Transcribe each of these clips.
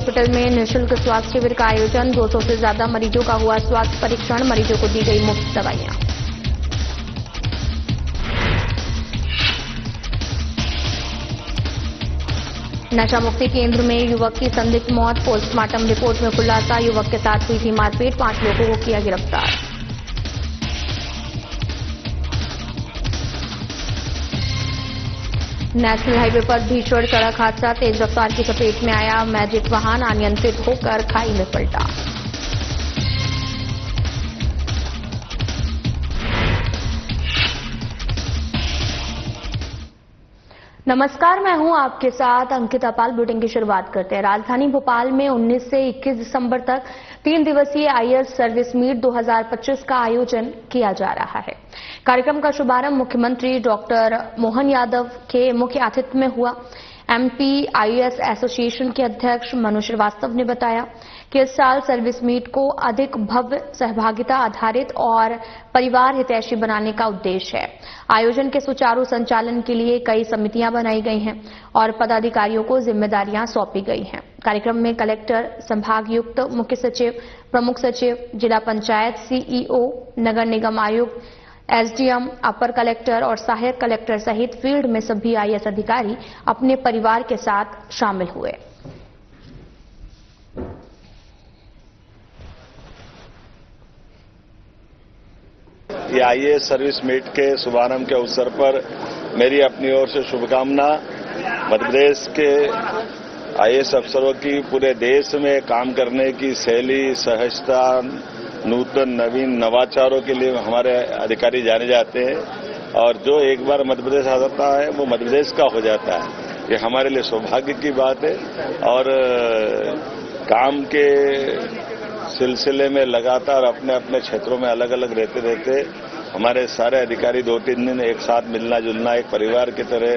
Hospital में निःशुल्क स्वास्थ्य शिविर का आयोजन। 200 से ज्यादा मरीजों का हुआ स्वास्थ्य परीक्षण। मरीजों को दी गई मुफ्त दवाइयां। नशा मुक्ति केंद्र में युवक की संदिग्ध मौत। पोस्टमार्टम रिपोर्ट में खुलासा, युवक के साथ हुई थी मारपीट। 5 लोगों को किया गिरफ्तार। नेशनल हाईवे पर भीषण सड़क हादसा। तेज रफ्तार की चपेट में आया मैजिक वाहन, अनियंत्रित होकर खाई में पलटा। नमस्कार, मैं हूं आपके साथ अंकिता पाल। बुलेटिन की शुरुआत करते हैं। राजधानी भोपाल में 19 से 21 दिसंबर तक 3 दिवसीय आईएएस सर्विस मीट 2025 का आयोजन किया जा रहा है। कार्यक्रम का शुभारंभ मुख्यमंत्री डॉक्टर मोहन यादव के मुख्य आतिथ्य में हुआ। एमपी आईएएस एसोसिएशन के अध्यक्ष मनु श्रीवास्तव ने बताया कि इस साल सर्विस मीट को अधिक भव्य, सहभागिता आधारित और परिवार हितैषी बनाने का उद्देश्य है। आयोजन के सुचारू संचालन के लिए कई समितियां बनाई गई हैं और पदाधिकारियों को जिम्मेदारियां सौंपी गई हैं। कार्यक्रम में कलेक्टर, संभागायुक्त, मुख्य सचिव, प्रमुख सचिव, जिला पंचायत सीईओ, नगर निगम आयुक्त, एसडीएम, अपर कलेक्टर और सहायक कलेक्टर सहित फील्ड में सभी आईएएस अधिकारी अपने परिवार के साथ शामिल हुए। ये आईएएस सर्विस मीट के शुभारंभ के अवसर पर मेरी अपनी ओर से शुभकामना। मध्य प्रदेश के आईएएस अफसरों की पूरे देश में काम करने की शैली, सहजता, नूतन नवीन नवाचारों के लिए हमारे अधिकारी जाने जाते हैं और जो एक बार मध्य प्रदेश आ जाता है वो मध्य प्रदेश का हो जाता है। ये हमारे लिए सौभाग्य की बात है और काम के सिलसिले में लगातार अपने अपने क्षेत्रों में अलग अलग रहते रहते हमारे सारे अधिकारी 2-3 दिन एक साथ मिलना जुलना, एक परिवार की तरह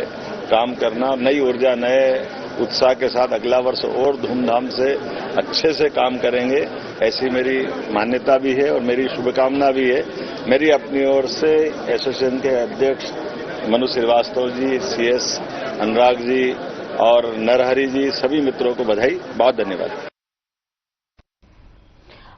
काम करना और नई ऊर्जा, नए उत्साह के साथ अगला वर्ष और धूमधाम से अच्छे से काम करेंगे, ऐसी मेरी मान्यता भी है और मेरी शुभकामना भी है। मेरी अपनी ओर से एसोसिएशन के अध्यक्ष मनु श्रीवास्तव जी, सीएस अनुराग जी और नरहरि जी, सभी मित्रों को बधाई, बहुत धन्यवाद।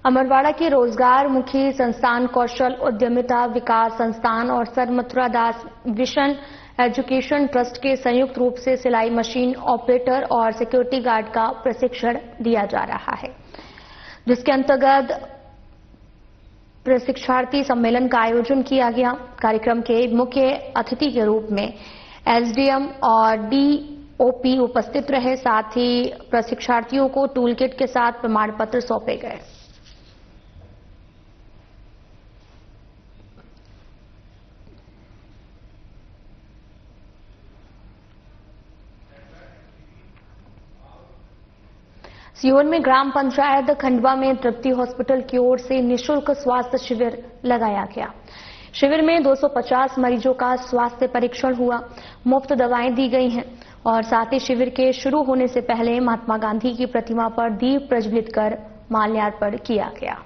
अमरवाड़ा के रोजगार मुखी संस्थान कौशल उद्यमिता विकास संस्थान और सर मथुरा दास विजन एजुकेशन ट्रस्ट के संयुक्त रूप से सिलाई मशीन ऑपरेटर और सिक्योरिटी गार्ड का प्रशिक्षण दिया जा रहा है, जिसके अंतर्गत प्रशिक्षार्थी सम्मेलन का आयोजन किया गया। कार्यक्रम के मुख्य अतिथि के रूप में एसडीएम और डीओपी उपस्थित रहे। साथ ही प्रशिक्षार्थियों को टूल किट के साथ प्रमाण पत्र सौंपे गए। सीहोर में ग्राम पंचायत खंडवा में तृप्ति हॉस्पिटल की ओर से निःशुल्क स्वास्थ्य शिविर लगाया गया। शिविर में 250 मरीजों का स्वास्थ्य परीक्षण हुआ, मुफ्त दवाएं दी गई हैं और साथ ही शिविर के शुरू होने से पहले महात्मा गांधी की प्रतिमा पर दीप प्रज्वलित कर माल्यार्पण किया गया।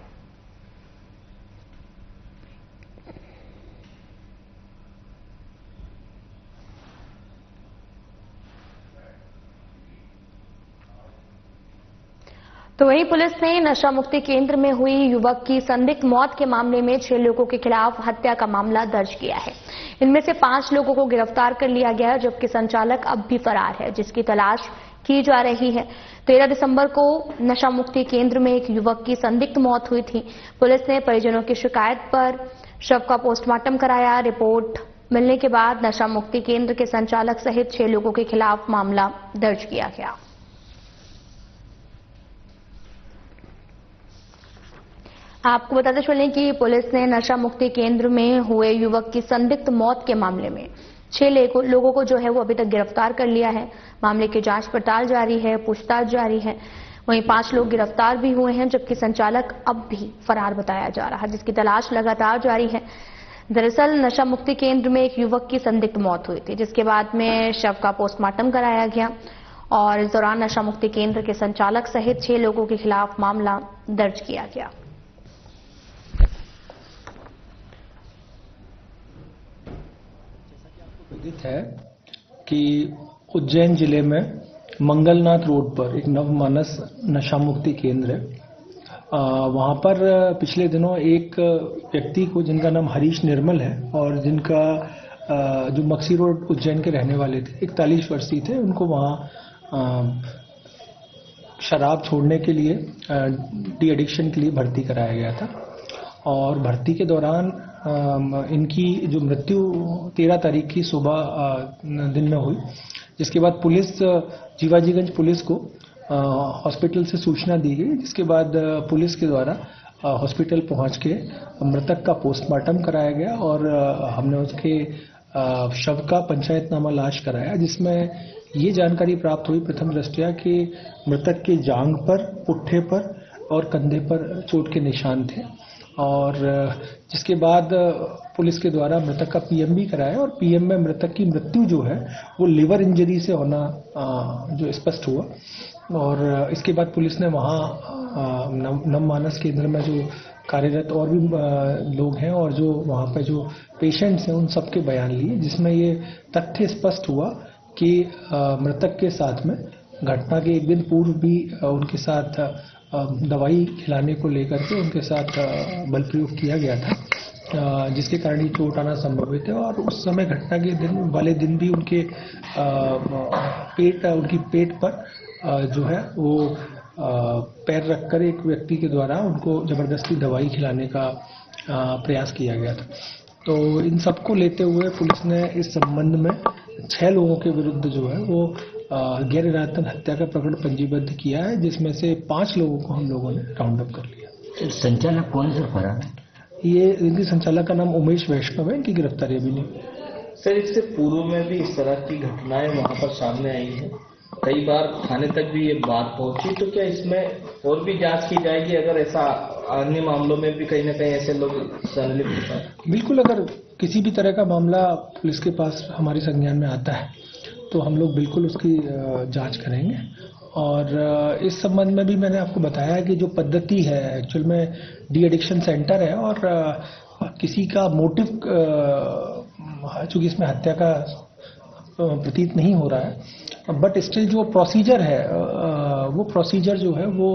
तो वहीं पुलिस ने नशा मुक्ति केंद्र में हुई युवक की संदिग्ध मौत के मामले में 6 लोगों के खिलाफ हत्या का मामला दर्ज किया है। इनमें से 5 लोगों को गिरफ्तार कर लिया गया है, जबकि संचालक अब भी फरार है, जिसकी तलाश की जा रही है। 13 दिसंबर को नशा मुक्ति केंद्र में एक युवक की संदिग्ध मौत हुई थी। पुलिस ने परिजनों की शिकायत पर शव का पोस्टमार्टम कराया। रिपोर्ट मिलने के बाद नशा मुक्ति केंद्र के संचालक सहित 6 लोगों के खिलाफ मामला दर्ज किया गया। आपको बताते चलें कि पुलिस ने नशा मुक्ति केंद्र में हुए युवक की संदिग्ध मौत के मामले में 6 लोगों को जो है वो अभी तक गिरफ्तार कर लिया है। मामले की जांच पड़ताल जारी है, पूछताछ जारी है। वहीं 5 लोग गिरफ्तार भी हुए हैं, जबकि संचालक अब भी फरार बताया जा रहा है, जिसकी तलाश लगातार जारी है। दरअसल नशा मुक्ति केंद्र में एक युवक की संदिग्ध मौत हुई थी, जिसके बाद में शव का पोस्टमार्टम कराया गया और इस दौरान नशा मुक्ति केंद्र के संचालक सहित 6 लोगों के खिलाफ मामला दर्ज किया गया। विदित है कि उज्जैन जिले में मंगलनाथ रोड पर एक नवमानस नशा मुक्ति केंद्र है। वहाँ पर पिछले दिनों एक व्यक्ति को, जिनका नाम हरीश निर्मल है और जिनका जो मक्सी रोड उज्जैन के रहने वाले थे, 41 वर्षीय थे, उनको वहाँ शराब छोड़ने के लिए, डी एडिक्शन के लिए भर्ती कराया गया था। और भर्ती के दौरान इनकी जो मृत्यु 13 तारीख की सुबह दिन में हुई, जिसके बाद पुलिस, जीवाजीगंज पुलिस को हॉस्पिटल से सूचना दी गई, जिसके बाद पुलिस के द्वारा हॉस्पिटल पहुंच के मृतक का पोस्टमार्टम कराया गया और हमने उसके शव का पंचायतनामा लाश कराया, जिसमें ये जानकारी प्राप्त हुई प्रथम दृष्टया कि मृतक के जांघ पर, पुट्ठे पर और कंधे पर चोट के निशान थे। और जिसके बाद पुलिस के द्वारा मृतक का पीएम भी कराया और पीएम में मृतक की मृत्यु जो है वो लिवर इंजरी से होना जो स्पष्ट हुआ। और इसके बाद पुलिस ने वहाँ नवमानस केंद्र में जो कार्यरत और भी लोग हैं और जो वहाँ पे जो पेशेंट्स हैं, उन सबके बयान लिए, जिसमें ये तथ्य स्पष्ट हुआ कि मृतक के साथ में घटना के एक दिन पूर्व भी उनके साथ दवाई खिलाने को लेकर के उनके साथ बल प्रयोग किया गया था, जिसके कारण ये चोट आना संभवित है। और उस समय घटना के वाले दिन भी उनके उनकी पेट पर जो है वो पैर रखकर एक व्यक्ति के द्वारा उनको जबरदस्ती दवाई खिलाने का प्रयास किया गया था। तो इन सबको लेते हुए पुलिस ने इस संबंध में 6 लोगों के विरुद्ध जो है वो गैर इरादतन हत्या का प्रकरण पंजीबद्ध किया है, जिसमें से 5 लोगों को हम लोगों ने राउंड अप कर लिया। संचालक कौन सा फरार है? ये इनके संचालक का नाम उमेश वैष्णव है, इनकी गिरफ्तारी अभी नहीं। सर, इससे पूर्व में भी इस तरह की घटनाएं वहां पर सामने आई हैं, कई बार थाने तक भी ये बात पहुंची, तो क्या इसमें और भी जांच की जाएगी अगर ऐसा अन्य मामलों में भी कहीं ना कहीं ऐसे लोग संलिप्त हैं? बिल्कुल, अगर किसी भी तरह का मामला पुलिस के पास हमारे संज्ञान में आता है तो हम लोग बिल्कुल उसकी जांच करेंगे। और इस संबंध में भी मैंने आपको बताया कि जो पद्धति है, एक्चुअल में डी एडिक्शन सेंटर है और किसी का मोटिव, चूंकि इसमें हत्या का प्रतीत नहीं हो रहा है, बट स्टिल जो प्रोसीजर है वो प्रोसीजर जो है वो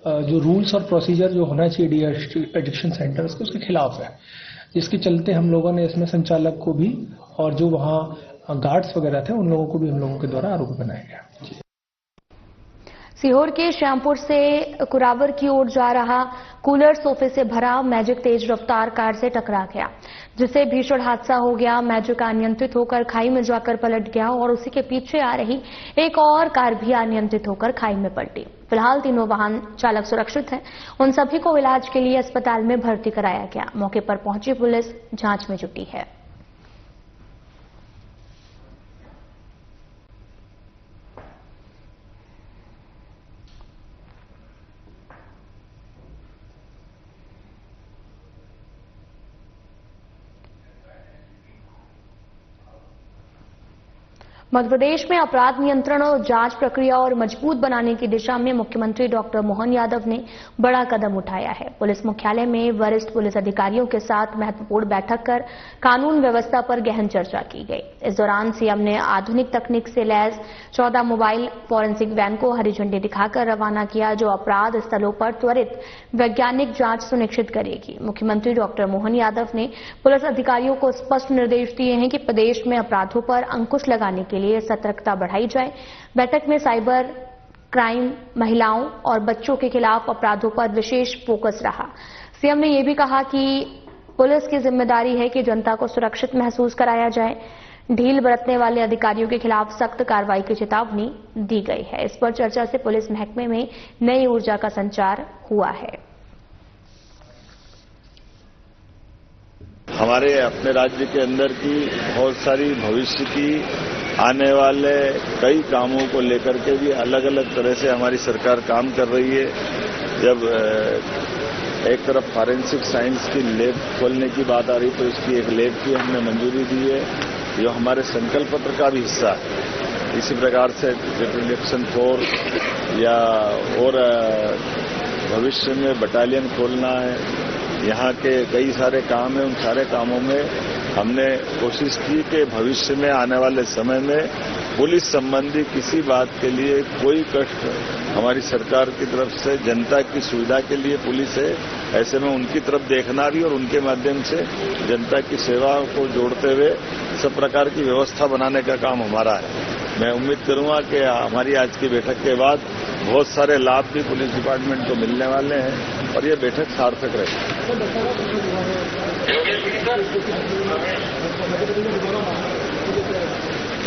जो रूल्स और प्रोसीजर जो होना चाहिए डी एडिक्शन सेंटर उसके खिलाफ है, जिसके चलते हम लोगों ने इसमें संचालक को भी और जो वहाँ गार्ड्स वगैरह थे उन लोगों को भी हम लोगों के द्वारा आरोपी बनाया गया। सीहोर के श्यामपुर से कुरावर की ओर जा रहा कूलर सोफे से भरा मैजिक तेज रफ्तार कार से टकरा गया, जिससे भीषण हादसा हो गया। मैजिक अनियंत्रित होकर खाई में जाकर पलट गया और उसी के पीछे आ रही एक और कार भी अनियंत्रित होकर खाई में पलटी। फिलहाल तीनों वाहन चालक सुरक्षित हैं। उन सभी को इलाज के लिए अस्पताल में भर्ती कराया गया। मौके पर पहुंची पुलिस जांच में जुटी है। मध्य प्रदेश में अपराध नियंत्रण और जांच प्रक्रिया और मजबूत बनाने की दिशा में मुख्यमंत्री डॉक्टर मोहन यादव ने बड़ा कदम उठाया है। पुलिस मुख्यालय में वरिष्ठ पुलिस अधिकारियों के साथ महत्वपूर्ण बैठक कर कानून व्यवस्था पर गहन चर्चा की गई। इस दौरान सीएम ने आधुनिक तकनीक से लैस 14 मोबाइल फॉरेंसिक वैन को हरी झंडी दिखाकर रवाना किया, जो अपराध स्थलों पर त्वरित वैज्ञानिक जांच सुनिश्चित करेगी। मुख्यमंत्री डॉक्टर मोहन यादव ने पुलिस अधिकारियों को स्पष्ट निर्देश दिए हैं कि प्रदेश में अपराधों पर अंकुश लगाने के लिए सतर्कता बढ़ाई जाए। बैठक में साइबर क्राइम, महिलाओं और बच्चों के खिलाफ अपराधों पर विशेष फोकस रहा। सीएम ने यह भी कहा कि पुलिस की जिम्मेदारी है कि जनता को सुरक्षित महसूस कराया जाए। ढील बरतने वाले अधिकारियों के खिलाफ सख्त कार्रवाई की चेतावनी दी गई है। इस पर चर्चा से पुलिस महकमे में नई ऊर्जा का संचार हुआ है। हमारे अपने राज्य के अंदर की बहुत सारी भविष्य की आने वाले कई कामों को लेकर के भी अलग अलग तरह से हमारी सरकार काम कर रही है। जब एक तरफ फॉरेंसिक साइंस की लैब खोलने की बात आ रही तो इसकी एक लैब की हमने मंजूरी दी है, जो हमारे संकल्प पत्र का भी हिस्सा है। इसी प्रकार से डिटेक्शन फोर्स या और भविष्य में बटालियन खोलना है, यहाँ के कई सारे काम हैं। उन सारे कामों में हमने कोशिश की कि भविष्य में आने वाले समय में पुलिस संबंधी किसी बात के लिए कोई कष्ट हमारी सरकार की तरफ से जनता की सुविधा के लिए पुलिस है। ऐसे में उनकी तरफ देखना भी और उनके माध्यम से जनता की सेवा को जोड़ते हुए सब प्रकार की व्यवस्था बनाने का काम हमारा है। मैं उम्मीद करूंगा कि हमारी आज की बैठक के बाद बहुत सारे लाभ भी पुलिस डिपार्टमेंट को मिलने वाले हैं और ये बैठक सार्थक रहेगी।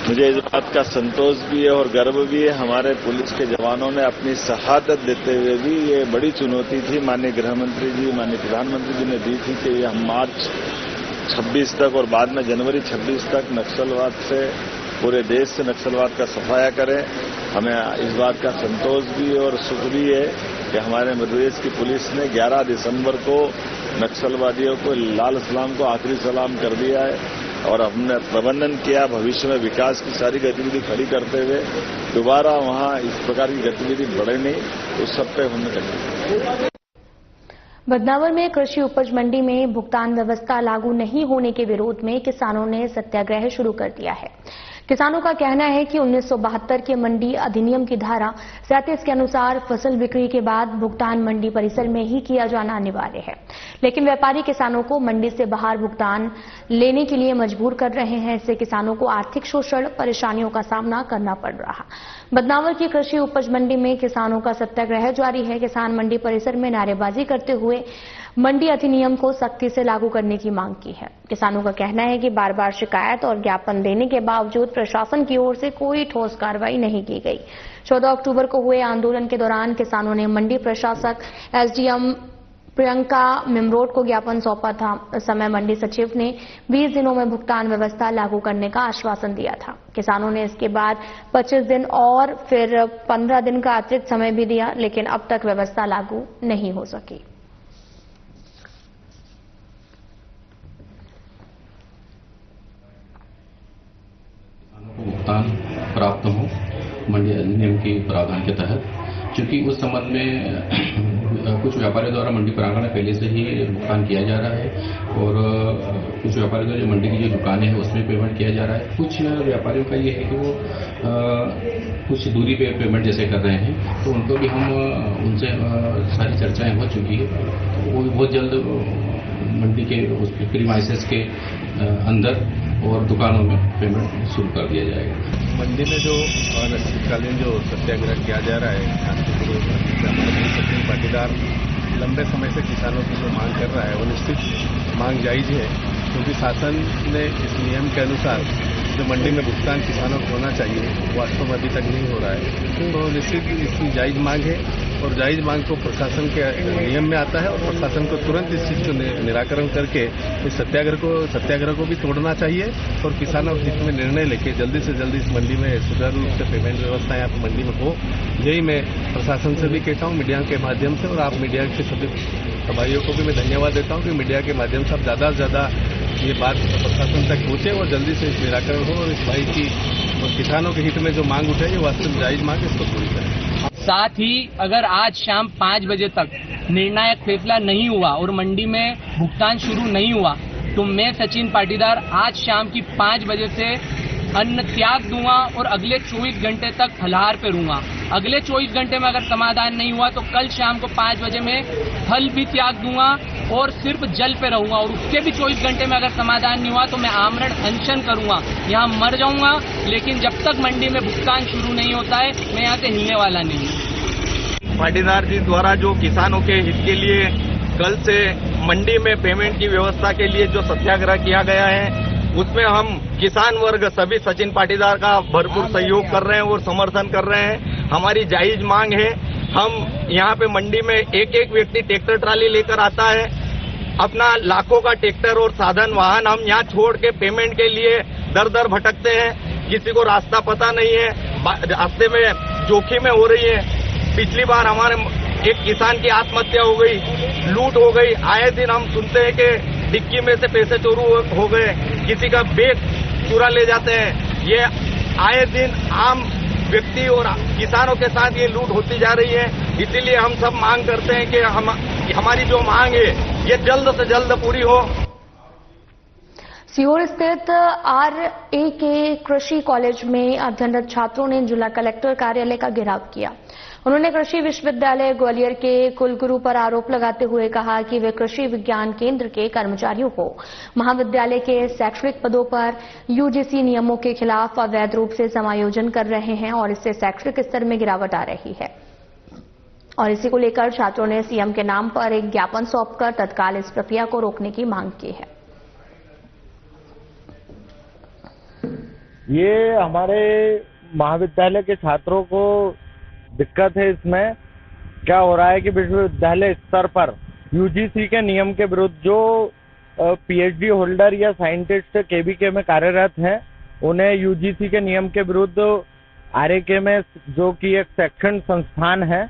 मुझे इस बात का संतोष भी है और गर्व भी है, हमारे पुलिस के जवानों ने अपनी शहादत देते हुए भी, ये बड़ी चुनौती थी माननीय गृह मंत्री जी, माननीय प्रधानमंत्री जी ने दी थी कि ये हम मार्च 26 तक और बाद में जनवरी 26 तक नक्सलवाद से पूरे देश से नक्सलवाद का सफाया करें। हमें इस बात का संतोष भी है और सुख भी है कि हमारे मध्य प्रदेश की पुलिस ने 11 दिसंबर को नक्सलवादियों को लाल सलाम को आखिरी सलाम कर दिया है और हमने प्रबंधन किया भविष्य में विकास की सारी गतिविधि खड़ी करते हुए दोबारा वहां इस प्रकार की गतिविधि बढ़े नहीं, तो सब पे हमने करी। बदनावर में कृषि उपज मंडी में भुगतान व्यवस्था लागू नहीं होने के विरोध में किसानों ने सत्याग्रह शुरू कर दिया है। किसानों का कहना है कि 1972 के मंडी अधिनियम की धारा 37 के अनुसार फसल बिक्री के बाद भुगतान मंडी परिसर में ही किया जाना अनिवार्य है, लेकिन व्यापारी किसानों को मंडी से बाहर भुगतान लेने के लिए मजबूर कर रहे हैं। इससे किसानों को आर्थिक शोषण परेशानियों का सामना करना पड़ रहा। बदनावर की कृषि उपज मंडी में किसानों का सत्याग्रह जारी है। किसान मंडी परिसर में नारेबाजी करते हुए मंडी अधिनियम को सख्ती से लागू करने की मांग की है। किसानों का कहना है कि बार बार शिकायत और ज्ञापन देने के बावजूद प्रशासन की ओर से कोई ठोस कार्रवाई नहीं की गई। 14 अक्टूबर को हुए आंदोलन के दौरान किसानों ने मंडी प्रशासक एसडीएम प्रियंका मिमरोड को ज्ञापन सौंपा था। इस समय मंडी सचिव ने 20 दिनों में भुगतान व्यवस्था लागू करने का आश्वासन दिया था। किसानों ने इसके बाद 25 दिन और फिर 15 दिन का अतिरिक्त समय भी दिया, लेकिन अब तक व्यवस्था लागू नहीं हो सकी। भुगतान प्राप्त हो मंडी अधिनियम के प्रावधान के तहत, क्योंकि उस संबंध में कुछ व्यापारियों द्वारा मंडी प्रांगण में पहले से ही भुगतान किया जा रहा है और कुछ व्यापारियों द्वारा जो मंडी की जो दुकानें हैं उसमें पेमेंट किया जा रहा है। कुछ व्यापारियों का ये है कि वो कुछ दूरी पे पेमेंट जैसे कर रहे हैं, तो उनको भी हम उनसे सारी चर्चाएं हो चुकी है। वो बहुत जल्द मंडी के उस प्रीमाइसेस के अंदर और दुकानों में पेमेंट शुरू कर दिया जाएगा। मंडी में जो अनिश्चितकालीन जो सत्याग्रह किया जा रहा है शांतिपूर्वक, सचिन पाटीदार लंबे समय से किसानों की जो मांग कर रहा है वो निश्चित मांग जायज है, क्योंकि शासन ने इस नियम के अनुसार जो मंडी में भुगतान किसानों को होना चाहिए वास्तव में अभी तक नहीं हो रहा है। तो निश्चित इसकी जायज मांग है और जायज मांग को प्रशासन के नियम में आता है और प्रशासन को तुरंत इस चीज को निराकरण करके इस सत्याग्रह को भी तोड़ना चाहिए और किसानों के हित में निर्णय लेके जल्दी से जल्दी इस मंडी में सुचारू रूप से पेमेंट व्यवस्था यहाँ पर मंडी में हो। यही मैं प्रशासन से भी कहता हूँ मीडिया के माध्यम से, और आप मीडिया के सभी भाइयों को भी मैं धन्यवाद देता हूँ कि मीडिया के माध्यम से आप ज्यादा से ज्यादा ये बात प्रशासन तक पहुंचे और जल्दी से इस निराकरण हो और इस भाई की और किसानों के हित में जो मांग उठाई है वास्तव जायज मांग है, इसको पूरी करें। साथ ही अगर आज शाम 5 बजे तक निर्णायक फैसला नहीं हुआ और मंडी में भुगतान शुरू नहीं हुआ तो मैं सचिन पाटीदार आज शाम की 5 बजे से अन्न त्याग दूंगा और अगले 24 घंटे तक फलाहार पे रहूंगा। अगले 24 घंटे में अगर समाधान नहीं हुआ तो कल शाम को 5 बजे में फल भी त्याग दूंगा और सिर्फ जल पे रहूंगा और उसके भी 24 घंटे में अगर समाधान नहीं हुआ तो मैं आमरण अनशन करूंगा, यहाँ मर जाऊंगा। लेकिन जब तक मंडी में भुगतान शुरू नहीं होता है मैं यहाँ से हिलने वाला नहीं हूँ। पाटीदार जी द्वारा जो किसानों के हित के लिए कल से मंडी में पेमेंट की व्यवस्था के लिए जो सत्याग्रह किया गया है उसमें हम किसान वर्ग सभी सचिन पाटीदार का भरपूर सहयोग कर रहे हैं और समर्थन कर रहे हैं। हमारी जायज मांग है, हम यहाँ पे मंडी में एक एक व्यक्ति ट्रैक्टर ट्राली लेकर आता है, अपना लाखों का ट्रैक्टर और साधन वाहन हम यहाँ छोड़ के पेमेंट के लिए दर दर भटकते हैं। किसी को रास्ता पता नहीं है, रास्ते में जोखिमें हो रही है। पिछली बार हमारे एक किसान की आत्महत्या हो गई, लूट हो गई। आए दिन हम सुनते हैं कि डिक्की में से पैसे चोरी हो गए, किसी का बैग चुरा ले जाते हैं। ये आए दिन आम व्यक्ति और किसानों के साथ ये लूट होती जा रही है। इसीलिए हम सब मांग करते हैं कि हमारी जो मांग है ये जल्द से जल्द पूरी हो। सीहोर स्थित RA के कृषि कॉलेज में अध्ययनरत छात्रों ने जिला कलेक्टर कार्यालय का घेराव किया। उन्होंने कृषि विश्वविद्यालय ग्वालियर के कुलगुरु पर आरोप लगाते हुए कहा कि वे कृषि विज्ञान केंद्र के कर्मचारियों को महाविद्यालय के शैक्षणिक पदों पर UGC नियमों के खिलाफ अवैध रूप से समायोजन कर रहे हैं और इससे शैक्षणिक स्तर में गिरावट आ रही है। और इसी को लेकर छात्रों ने CM के नाम पर एक ज्ञापन सौंपकर तत्काल इस प्रक्रिया को रोकने की मांग की है। ये हमारे महाविद्यालय के छात्रों को दिक्कत है। इसमें क्या हो रहा है कि विश्वविद्यालय स्तर पर UGC के नियम के विरुद्ध जो PhD होल्डर या साइंटिस्ट KVK में कार्यरत हैं, उन्हें UGC के नियम के विरुद्ध RAK में, जो कि एक शैक्षणिक संस्थान है,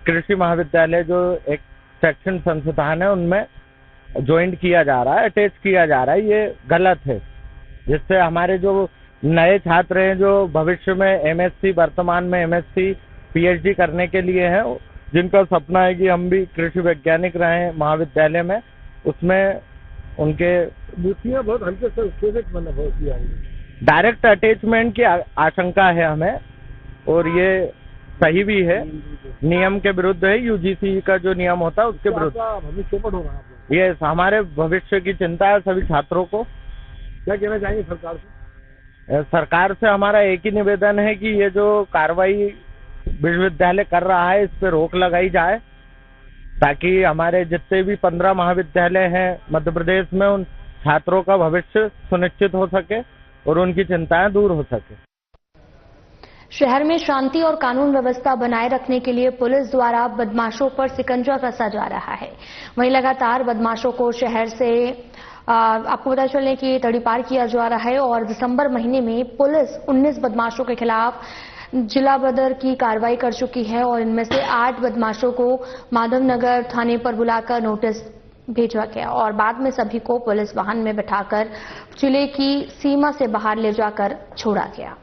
कृषि महाविद्यालय जो एक शैक्षणिक संस्थान है, उनमें ज्वाइंट किया जा रहा है, अटैच किया जा रहा है। ये गलत है, जिससे हमारे जो नए छात्र हैं जो भविष्य में MSc, वर्तमान में MSc PhD करने के लिए हैं, जिनका सपना है कि हम भी कृषि वैज्ञानिक रहें महाविद्यालय में, उसमें उनके बहुत हल्के से डायरेक्ट अटैचमेंट की आशंका है हमें, और ये सही भी है, नियम के विरुद्ध है। UGC का जो नियम होता है उसके विरुद्ध हो रहा है। ये हमारे भविष्य की चिंता है सभी छात्रों को। क्या कहना चाहेंगे सरकार से? सरकार से हमारा एक ही निवेदन है कि ये जो कार्रवाई विश्वविद्यालय कर रहा है, इस पे रोक लगाई जाए, ताकि हमारे जितने भी 15 महाविद्यालय हैं मध्य प्रदेश में, उन छात्रों का भविष्य सुनिश्चित हो सके और उनकी चिंताएं दूर हो सके। शहर में शांति और कानून व्यवस्था बनाए रखने के लिए पुलिस द्वारा बदमाशों पर शिकंजा कसा जा रहा है। वहीं लगातार बदमाशों को शहर से आपको पता चलने की तड़ीपार किया जा रहा है और दिसंबर महीने में पुलिस 19 बदमाशों के खिलाफ जिला बदर की कार्रवाई कर चुकी है और इनमें से 8 बदमाशों को माधवनगर थाने पर बुलाकर नोटिस भेजा गया और बाद में सभी को पुलिस वाहन में बिठाकर जिले की सीमा से बाहर ले जाकर छोड़ा गया।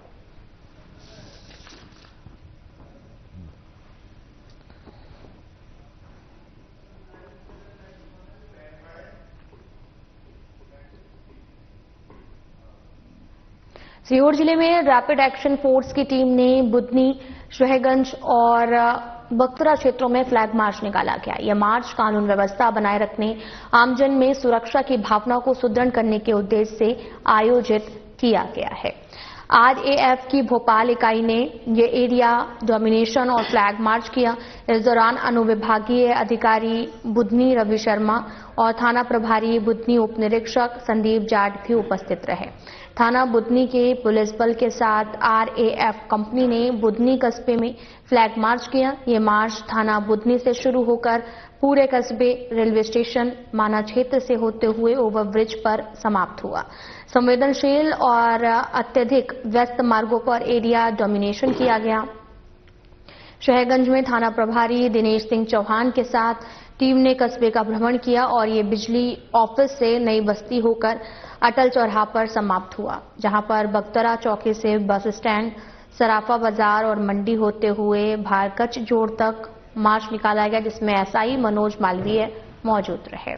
सीहोर जिले में रैपिड एक्शन फोर्स की टीम ने बुधनी, शहगंज और बख्तरा क्षेत्रों में फ्लैग मार्च निकाला गया। यह मार्च कानून व्यवस्था बनाए रखने, आमजन में सुरक्षा की भावना को सुदृढ़ करने के उद्देश्य से आयोजित किया गया है। RAF की भोपाल इकाई ने ये एरिया डोमिनेशन और फ्लैग मार्च किया। इस दौरान अनुविभागीय अधिकारी बुधनी रवि शर्मा और थाना प्रभारी बुधनी उप निरीक्षक संदीप जाट भी उपस्थित रहे। थाना बुधनी के पुलिस बल के साथ RAF कंपनी ने बुधनी कस्बे में फ्लैग मार्च किया। ये मार्च थाना बुधनी से शुरू होकर पूरे कस्बे, रेलवे स्टेशन, माना क्षेत्र से होते हुए ओवरब्रिज पर समाप्त हुआ। संवेदनशील और अत्यधिक व्यस्त मार्गों पर एरिया डोमिनेशन किया गया। शहगंज में थाना प्रभारी दिनेश सिंह चौहान के साथ टीम ने कस्बे का भ्रमण किया और ये बिजली ऑफिस से नई बस्ती होकर अटल चौराहा पर समाप्त हुआ, जहां पर बख्तरा चौकी से बस स्टैंड, सराफा बाजार और मंडी होते हुए भारकच जोड़ तक मार्च निकाला गया, जिसमें SI मनोज मालवीय मौजूद रहे।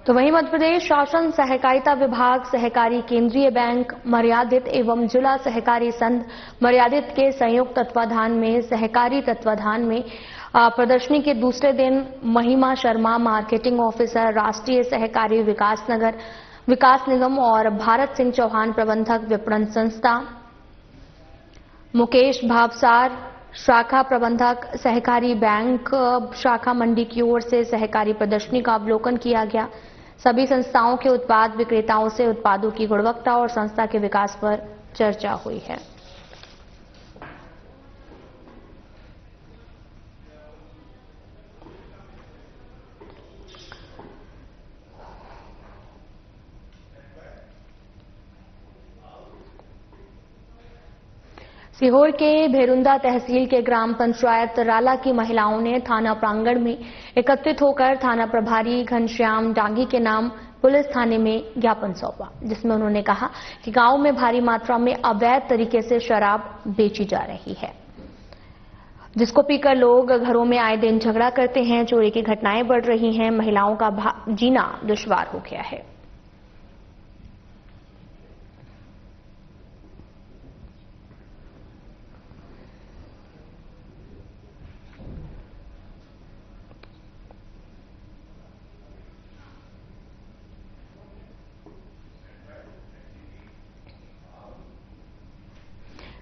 तो वहीं मध्य प्रदेश शासन सहकारिता विभाग, सहकारी केंद्रीय बैंक मर्यादित एवं जिला सहकारी संघ मर्यादित के संयुक्त तत्वाधान में सहकारी तत्वाधान में प्रदर्शनी के दूसरे दिन महिमा शर्मा, मार्केटिंग ऑफिसर, राष्ट्रीय सहकारी विकास निगम और भारत सिंह चौहान, प्रबंधक विपणन संस्था, मुकेश भावसार, शाखा प्रबंधक, सहकारी बैंक शाखा मंडी की ओर से सहकारी प्रदर्शनी का अवलोकन किया गया। सभी संस्थाओं के उत्पाद विक्रेताओं से उत्पादों की गुणवत्ता और संस्था के विकास पर चर्चा हुई है। सीहोर के भेरुंदा तहसील के ग्राम पंचायत राला की महिलाओं ने थाना प्रांगण में एकत्रित होकर थाना प्रभारी घनश्याम डांगी के नाम पुलिस थाने में ज्ञापन सौंपा, जिसमें उन्होंने कहा कि गांव में भारी मात्रा में अवैध तरीके से शराब बेची जा रही है, जिसको पीकर लोग घरों में आए दिन झगड़ा करते हैं। चोरी की घटनाएं बढ़ रही हैं, महिलाओं का जीना दुश्वार हो गया है।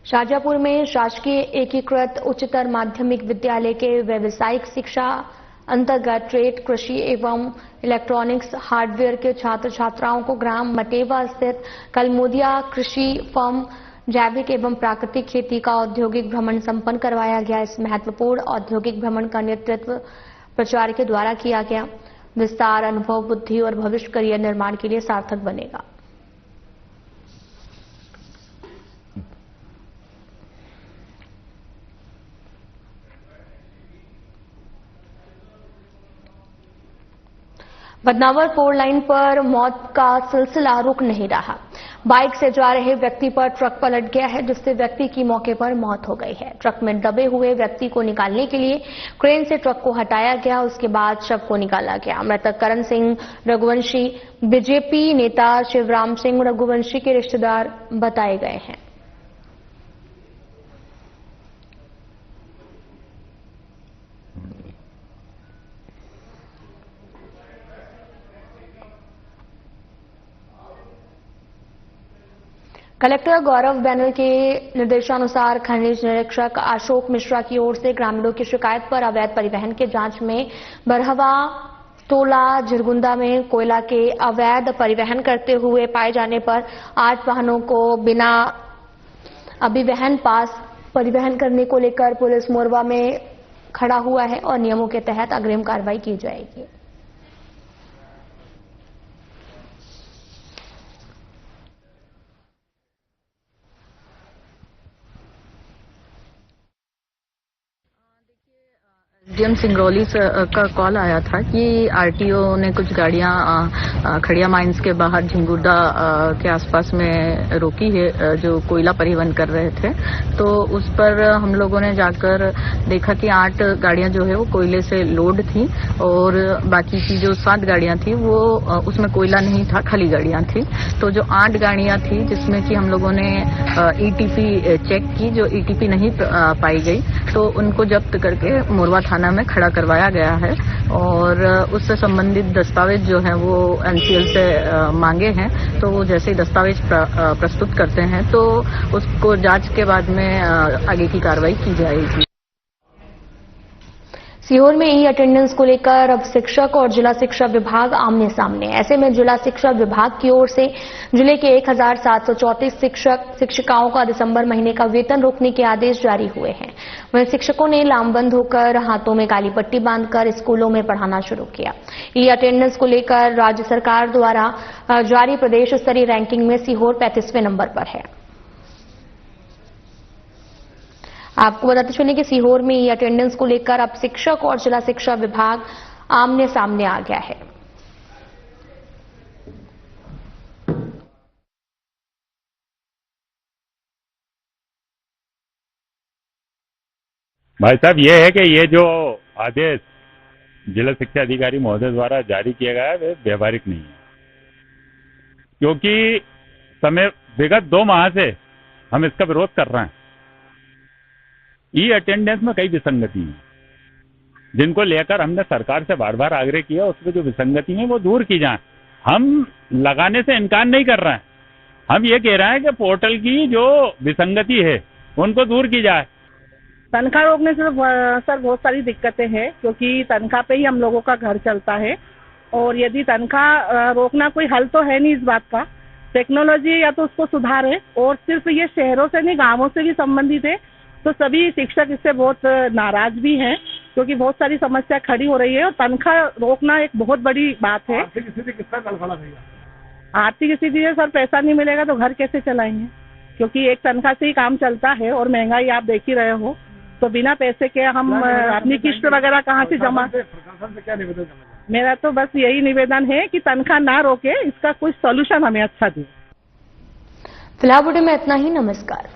शाजापुर में शासकीय एकीकृत उच्चतर माध्यमिक विद्यालय के व्यावसायिक शिक्षा अंतर्गत ट्रेड, कृषि एवं इलेक्ट्रॉनिक्स, हार्डवेयर के छात्र छात्राओं को ग्राम मटेवा स्थित कलमोदिया कृषि फर्म जैविक एवं प्राकृतिक खेती का औद्योगिक भ्रमण संपन्न करवाया गया। इस महत्वपूर्ण औद्योगिक भ्रमण का नेतृत्व प्राचार्य के द्वारा किया गया। विस्तार, अनुभव, बुद्धि और भविष्य करियर निर्माण के लिए सार्थक बनेगा। बदनावर 4 लाइन पर मौत का सिलसिला रुक नहीं रहा। बाइक से जा रहे व्यक्ति पर ट्रक पलट गया है, जिससे व्यक्ति की मौके पर मौत हो गई है। ट्रक में दबे हुए व्यक्ति को निकालने के लिए क्रेन से ट्रक को हटाया गया, उसके बाद शव को निकाला गया। मृतक करण सिंह रघुवंशी बीजेपी नेता शिवराम सिंह रघुवंशी के रिश्तेदार बताए गए हैं। कलेक्टर गौरव बैनल के निर्देशानुसार खनिज निरीक्षक अशोक मिश्रा की ओर से ग्रामीणों की शिकायत पर अवैध परिवहन के जांच में बरहवा, तोला, झिरगुंदा में कोयला के अवैध परिवहन करते हुए पाए जाने पर 8 वाहनों को बिना अभिवहन पास परिवहन करने को लेकर पुलिस मोरवा में खड़ा हुआ है और नियमों के तहत अग्रिम कार्रवाई की जाएगी। डीएम सिंगरौली का कॉल आया था कि आरटीओ ने कुछ गाड़ियां खड़िया माइंस के बाहर झिंगुर्दा के आसपास में रोकी है, जो कोयला परिवहन कर रहे थे। तो उस पर हम लोगों ने जाकर देखा कि 8 गाड़ियां जो है वो कोयले से लोड थी और बाकी की जो 7 गाड़ियां थी वो उसमें कोयला नहीं था, खाली गाड़ियां थी। तो जो 8 गाड़ियां थी जिसमें कि हम लोगों ने ईटीपी चेक की, जो ईटीपी नहीं पाई गई, तो उनको जब्त करके मोरवा थाना में खड़ा करवाया गया है और उससे संबंधित दस्तावेज जो हैं वो एनसीएल से मांगे हैं। तो वो जैसे ही दस्तावेज प्रस्तुत करते हैं तो उसको जांच के बाद में आगे की कार्रवाई की जाएगी। सीहोर में ई अटेंडेंस को लेकर अब शिक्षक और जिला शिक्षा विभाग आमने सामने। ऐसे में जिला शिक्षा विभाग की ओर से जिले के 1734 शिक्षक शिक्षिकाओं का दिसंबर महीने का वेतन रोकने के आदेश जारी हुए हैं। वहीं शिक्षकों ने लामबंद होकर हाथों में काली पट्टी बांधकर स्कूलों में पढ़ाना शुरू किया। ई अटेंडेंस को लेकर राज्य सरकार द्वारा जारी प्रदेश स्तरीय रैंकिंग में सीहोर 35वें नंबर पर है। आपको बताते चले कि सीहोर में ई अटेंडेंस को लेकर अब शिक्षक और जिला शिक्षा विभाग आमने सामने आ गया है। भाई साहब, ये है कि ये जो आदेश जिला शिक्षा अधिकारी महोदय द्वारा जारी किया गया है वे व्यवहारिक नहीं है, क्योंकि विगत 2 माह से हम इसका विरोध कर रहे हैं। ई अटेंडेंस में कई विसंगति है, जिनको लेकर हमने सरकार से बार बार आग्रह किया, उसमें जो विसंगति है वो दूर की जाए। हम लगाने से इनकार नहीं कर रहे हैं, हम ये कह रहे हैं कि पोर्टल की जो विसंगति है उनको दूर की जाए। तनख्वाह रोकने से सर बहुत सारी दिक्कतें हैं, क्योंकि तनख्वाह पे ही हम लोगों का घर चलता है और यदि तनख्वाह रोकना कोई हल तो है नहीं इस बात का। टेक्नोलॉजी या तो उसको सुधारे और सिर्फ ये शहरों से नहीं गांवों से भी संबंधित है। तो सभी शिक्षक इससे बहुत नाराज भी हैं, क्योंकि बहुत सारी समस्या खड़ी हो रही है और तनख्वाह रोकना एक बहुत बड़ी बात है। आर्थिक स्थिति कितना तनख्वाह लगेगा? आर्थिक स्थिति है सर, पैसा नहीं मिलेगा तो घर कैसे चलाएंगे, क्योंकि एक तनख्वाह से ही काम चलता है और महंगाई आप देख ही रहे हो। तो बिना पैसे के हम अपनी किस्त वगैरह कहाँ से जमा, प्रशासन से क्या निवेदन करना चाहते मेरा तो बस यही निवेदन है कि तनख्वाह ना रोके, इसका कुछ सॉल्यूशन हमें अच्छा दे। फिलहाल बुलेटिन में इतना ही। नमस्कार।